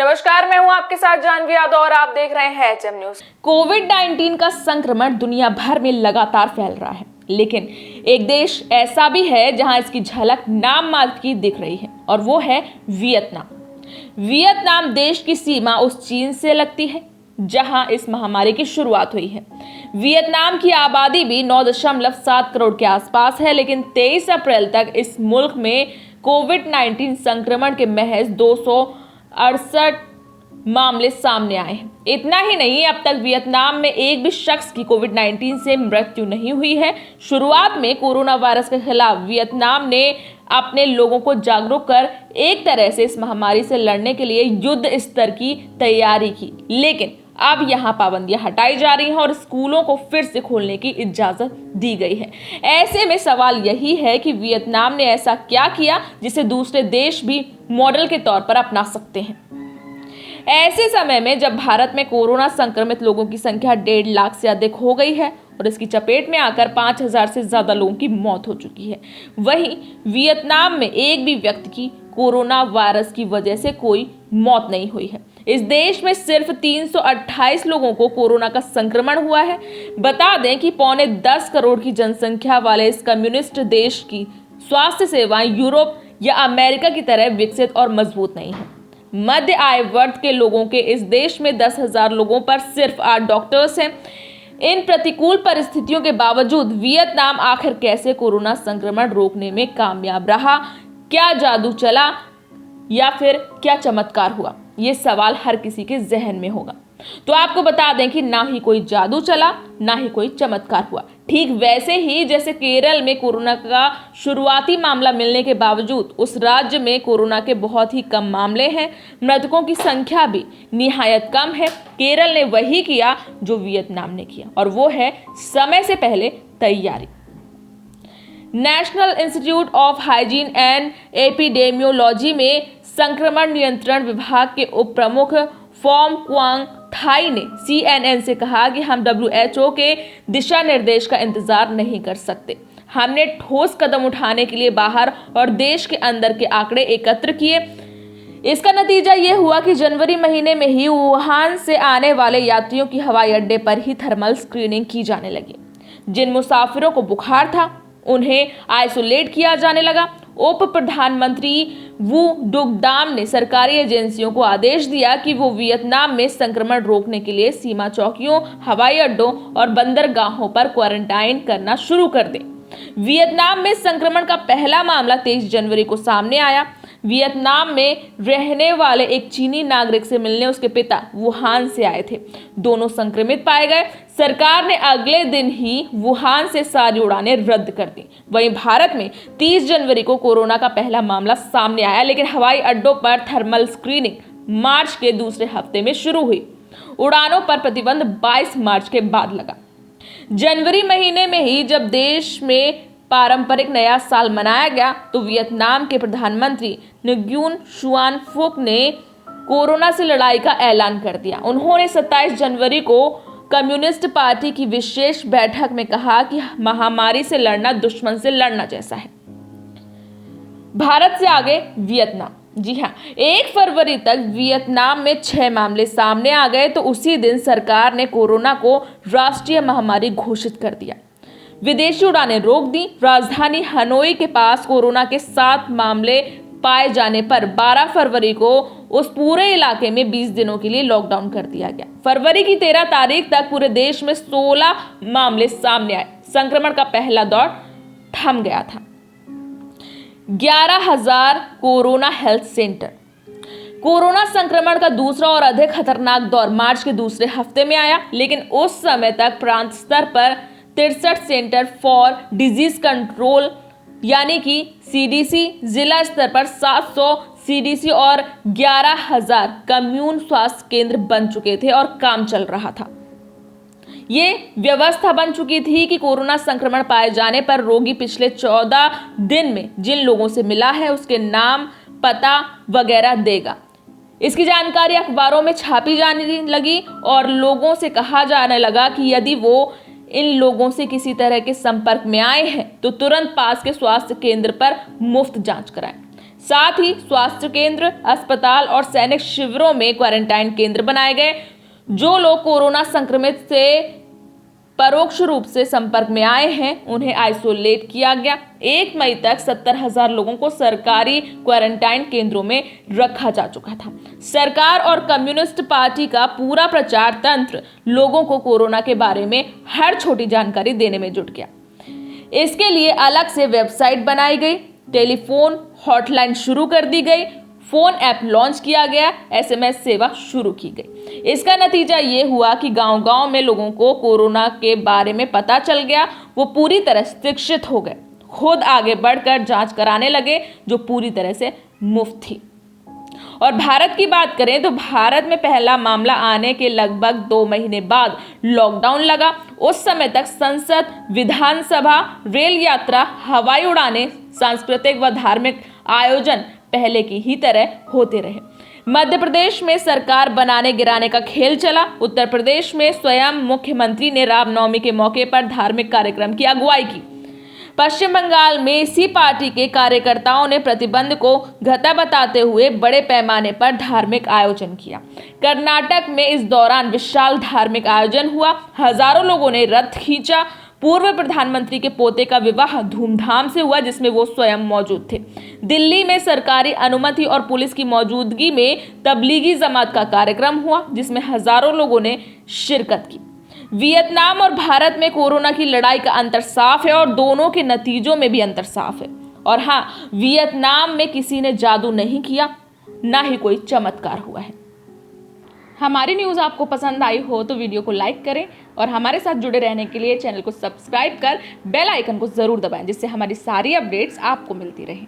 नमस्कार, मैं हूं आपके साथ जानवी यादव और आप देख रहे हैं एचएम न्यूज। कोविड-19 का संक्रमण दुनिया भर में लगातार फैल रहा है, लेकिन एक देश ऐसा भी है जहां इसकी झलक नाम मात्र की दिख रही है और वो है वियतनाम। वियतनाम देश की सीमा उस चीन से लगती है जहां इस महामारी की शुरुआत हुई है। वियतनाम की आबादी भी 9.7 करोड़ के आसपास है, लेकिन 23 अप्रैल तक इस मुल्क में कोविड-19 संक्रमण के महज 268 मामले सामने आए हैं। इतना ही नहीं, अब तक वियतनाम में एक भी शख्स की कोविड-19 से मृत्यु नहीं हुई है। शुरुआत में कोरोना वायरस के खिलाफ वियतनाम ने अपने लोगों को जागरूक कर एक तरह से इस महामारी से लड़ने के लिए युद्ध स्तर की तैयारी की, लेकिन अब यहाँ पाबंदियां हटाई जा रही हैं और स्कूलों को फिर से खोलने की इजाजत दी गई है। ऐसे में सवाल यही है कि वियतनाम ने ऐसा क्या किया जिसे दूसरे देश भी मॉडल के तौर पर अपना सकते हैं। ऐसे समय में जब भारत में कोरोना संक्रमित लोगों की संख्या 1.5 लाख से अधिक हो गई है और इसकी चपेट में आकर 5,000 से ज्यादा लोगों की मौत हो चुकी है, वहीं वियतनाम में एक भी व्यक्ति की कोरोना वायरस की वजह से कोई मौत नहीं हुई है। इस देश में सिर्फ 328 लोगों को कोरोना का संक्रमण हुआ है। बता दें कि 9.25 करोड़ की जनसंख्या वाले इस कम्युनिस्ट देश की स्वास्थ्य सेवाएं यूरोप या अमेरिका की तरह विकसित और मजबूत नहीं है। मध्य आय वर्ग के लोगों के इस देश में 10,000 लोगों पर सिर्फ 8 डॉक्टर्स हैं। इन प्रतिकूल परिस्थितियों के बावजूद वियतनाम आखिर कैसे कोरोना संक्रमण रोकने में कामयाब रहा? क्या जादू चला या फिर क्या चमत्कार हुआ? ये सवाल हर किसी के जहन में होगा। तो आपको बता दें कि ना ही कोई जादू चला, ना ही कोई चमत्कार हुआ। ठीक वैसे ही जैसे केरल में कोरोना का शुरुआती मामला मिलने के बावजूद उस राज्य में कोरोना के बहुत ही कम मामले हैं, मृतकों की संख्या भी निहायत कम है। केरल ने वही किया जो वियतनाम ने किया, और वो है समय से पहले तैयारी। National institute of hygiene and epidemiology में संक्रमण नियंत्रण विभाग के उप प्रमुख फॉर्म क्वांग थाई ने CNN से कहा कि हम WHO के दिशा निर्देश का इंतजार नहीं कर सकते। हमने ठोस कदम उठाने के लिए बाहर और देश के अंदर के आंकड़े एकत्र किए। इसका नतीजा ये हुआ कि जनवरी महीने में ही वुहान से आने वाले यात्रियों की हवाई अड्डे पर ही थर्मल स्क्रीनिंग की जाने लगी। जिन मुसाफिरों को बुखार था उन्हें आइसोलेट किया जाने लगा। उप प्रधानमंत्री वू डुगडाम ने सरकारी एजेंसियों को आदेश दिया कि वो वियतनाम में संक्रमण रोकने के लिए सीमा चौकियों, हवाई अड्डों और बंदरगाहों पर क्वारंटाइन करना शुरू कर दें। वियतनाम में संक्रमण का पहला मामला 23 जनवरी को सामने आया। वियतनाम में रहने वाले एक चीनी नागरिक से मिलने उसके पिता वुहान से आए थे। दोनों संक्रमित पाए गए। सरकार ने अगले दिन ही वुहान से सारी उड़ानें रद्द कर दी। वहीं भारत में 30 जनवरी को कोरोना का पहला मामला सामने आया, लेकिन हवाई अड्डों पर थर्मल स्क्रीनिंग मार्च के दूसरे हफ्ते में शुरू हुई। उड़ानों पर प्रतिबंध 22 मार्च के बाद लगा। जनवरी महीने में ही जब देश में पारंपरिक नया साल मनाया गया तो वियतनाम के प्रधानमंत्री न्गुयेन शुआन फुक ने कोरोना से लड़ाई का ऐलान कर दिया। उन्होंने 27 जनवरी को कम्युनिस्ट पार्टी की विशेष बैठक में कहा कि महामारी से लड़ना दुश्मन से लड़ना जैसा है। भारत से आगे वियतनाम। जी हाँ, 1 फरवरी तक वियतनाम में 6 मामले सामने आ गए तो उसी दिन सरकार ने कोरोना को राष्ट्रीय महामारी घोषित कर दिया। विदेशी उड़ानें रोक दी। राजधानी हनोई के पास कोरोना के 7 मामले पाए जाने पर 12 फरवरी को उस पूरे इलाके में 20 दिनों के लिए लॉकडाउन कर दिया गया। फरवरी की 13 तारीख तक पूरे देश में 16 मामले सामने आए। संक्रमण का पहला दौर थम गया था। 11,000 कोरोना हेल्थ सेंटर। कोरोना संक्रमण का दूसरा और अधिक खतरनाक दौर मार्च के दूसरे हफ्ते में आया, लेकिन उस समय तक प्रांत स्तर पर 63 सेंटर फॉर डिजीज कंट्रोल यानी कि CDC, जिला स्तर पर 700 CDC और 11,000 कम्यून स्वास्थ्य केंद्र बन चुके थे और काम चल रहा था। ये व्यवस्था बन चुकी थी कि कोरोना संक्रमण पाए जाने पर रोगी पिछले 14 दिन में जिन लोगों से मिला है उसके नाम, पता वगैरह देगा। इसकी जानकारी अखबारों में छापी जाने लगी और लोगों से कहा जाने लगा कि यदि वो इन लोगों से किसी तरह के संपर्क में आए हैं तो तुरंत पास के स्वास्थ्य केंद्र पर मुफ्त जांच कराएं। साथ ही स्वास्थ्य केंद्र, अस्पताल और सैनिक शिविरों में क्वारंटाइन केंद्र बनाए गए। जो लोग कोरोना संक्रमित से परोक्ष रूप से संपर्क में आए हैं उन्हें आइसोलेट किया गया। 1 मई तक 70,000 लोगों को सरकारी क्वारंटाइन केंद्रों में रखा जा चुका था। सरकार और कम्युनिस्ट पार्टी का पूरा प्रचार तंत्र लोगों को कोरोना के बारे में हर छोटी जानकारी देने में जुट गया। इसके लिए अलग से वेबसाइट बनाई गई, टेलीफोन हॉटलाइन शुरू कर दी गई, फोन ऐप लॉन्च किया गया, SMS सेवा शुरू की गई। इसका नतीजा ये हुआ कि गांव-गांव में लोगों को कोरोना के बारे में पता चल गया। वो पूरी तरह शिक्षित हो गए, खुद आगे बढ़कर जांच कराने लगे जो पूरी तरह से मुफ्त थी। और भारत की बात करें तो भारत में पहला मामला आने के लगभग 2 महीने बाद लॉकडाउन लगा। उस समय तक संसद, विधानसभा, रेल यात्रा, हवाई उड़ानें, सांस्कृतिक व धार्मिक आयोजन पहले की ही तरह होते रहे। मध्य प्रदेश में सरकार बनाने गिराने का खेल चला। उत्तर प्रदेश में स्वयं मुख्यमंत्री ने रामनवमी के मौके पर धार्मिक कार्यक्रम की अगुवाई की। पश्चिम बंगाल में इसी पार्टी के कार्यकर्ताओं ने प्रतिबंध को घटा बताते हुए बड़े पैमाने पर धार्मिक आयोजन किया। कर्नाटक में इस दौरान विशाल धार्मिक आयोजन हुआ। हजारों लोगों ने रथ खींचा। पूर्व प्रधानमंत्री के पोते का विवाह धूमधाम से हुआ जिसमें वो स्वयं मौजूद थे। दिल्ली में सरकारी अनुमति और पुलिस की मौजूदगी में तबलीगी जमात का कार्यक्रम हुआ जिसमें हजारों लोगों ने शिरकत की। वियतनाम और भारत में कोरोना की लड़ाई का अंतर साफ है और दोनों के नतीजों में भी अंतर साफ है। और हाँ, वियतनाम में किसी ने जादू नहीं किया, ना ही कोई चमत्कार हुआ है। हमारी न्यूज़ आपको पसंद आई हो तो वीडियो को लाइक करें और हमारे साथ जुड़े रहने के लिए चैनल को सब्सक्राइब कर बेल आइकन को जरूर दबाएं जिससे हमारी सारी अपडेट्स आपको मिलती रहें।